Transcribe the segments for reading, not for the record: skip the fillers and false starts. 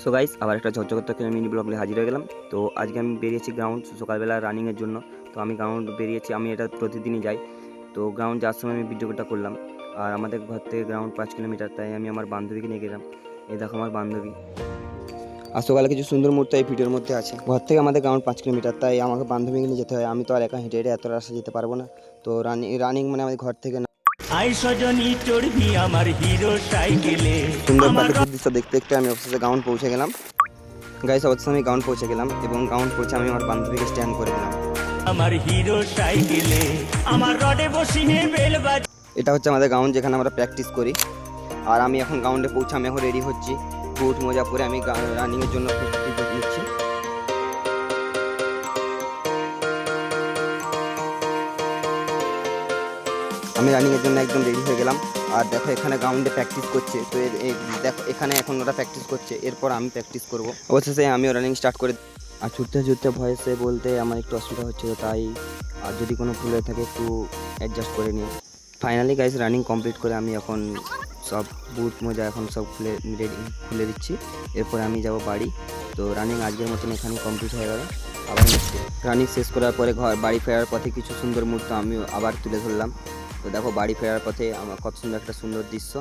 So guys আবার একটা ঝকঝকে মিনি ব্লগ নিয়ে হাজির হয়ে গেলাম। তো আজকে আমি বেরিয়েছি গ্রাউন্ড সকালবেলা রানিংয়ের জন্য। তো আমি গ্রাউন্ড বেরিয়েছি, আমি এটা প্রতিদিনই যাই। তো গ্রাউন্ড যাওয়ার সময় আমি ভিডিওটা করলাম। আর আমাদের ঘর থেকে গ্রাউন্ড 5 কিলোমিটার, তাই আমি আমার বান্ধবীকে নিয়ে গেলাম। এই দেখো আমার বান্ধবী। আর সকালে কিছু সুন্দর মুহূর্ত এই ভিডিওর মধ্যে আছে। ঘর থেকে আমাদের গ্রাউন্ড 5 কিলোমিটার, তাই আমাকে বান্ধবীকে নিয়ে যেতে হয়। আমি তো আর একা হেঁটে হেঁটে এত রাস্তা যেতে পারবো না। তো রানিং মানে আমাদের ঘর থেকে আই সজনী চড়বি আমার হিরো সাইকেলে। সুন্দর প্রাকৃতিক দৃশ্য দেখতে দেখতে আমি অবশেষে গ্রাউন্ড পৌঁছে গেলাম। গাইস অবশ্যই আমি গ্রাউন্ড পৌঁছে গেলাম এবং গ্রাউন্ড পৌঁছে আমি আমার বান্ধবীকে স্ট্যান্ড করে দিলাম। আমার হিরো সাইকেলে আমার রডে বসিয়ে বেল বাজ। এটা হচ্ছে আমাদের গ্রাউন্ড, যেখানে আমরা প্র্যাকটিস করি। আর আমি এখন গ্রাউন্ডে পৌঁছে আমি এখন রেডি হচ্ছি। বুট মোজা পরে আমি রানিংয়ের জন্য প্রস্তুতি নিচ্ছি। আমি রানিংয়ের জন্য একদম রেডি হয়ে গেলাম। আর দেখো এখানে গ্রাউন্ডে প্র্যাকটিস করছে। তো দেখো এখানে এখন ওরা প্র্যাকটিস করছে, এরপর আমি প্র্যাকটিস করব। অবশেষে আমিও রানিং স্টার্ট করে। আর ছুটতে ছুটতে ভয়েসে বলতে আমার একটু অসুবিধা হচ্ছিল, তাই আর যদি কোনো ভুল হয়ে থাকে একটু অ্যাডজাস্ট করে নিও। ফাইনালি গাইস রানিং কমপ্লিট করে আমি এখন সব বুট মোজা এখন সব খুলে দিচ্ছি। এরপর আমি যাব বাড়ি। তো রানিং আজকের মতন এখানেই কমপ্লিট হয়ে গেল। আবার রানিং শেষ করার পরে বাড়ি ফেরার পথে কিছু সুন্দর মুহূর্ত আমি আবার তুলে ধরলাম। তো দেখো বাড়ি ফেরার পথে আমার কত সুন্দর একটা সুন্দর দৃশ্য।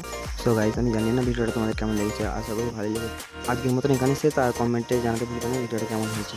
সো গাইস আমি জানি না ভিডিওটা তোমাদের কেমন লেগেছে, আশা করি ভালো লেগেছে। আজকের মতন এখানে শেষ। আর কমেন্টে জানাতে ভুলবেন না ভিডিওটা কেমন হয়েছে।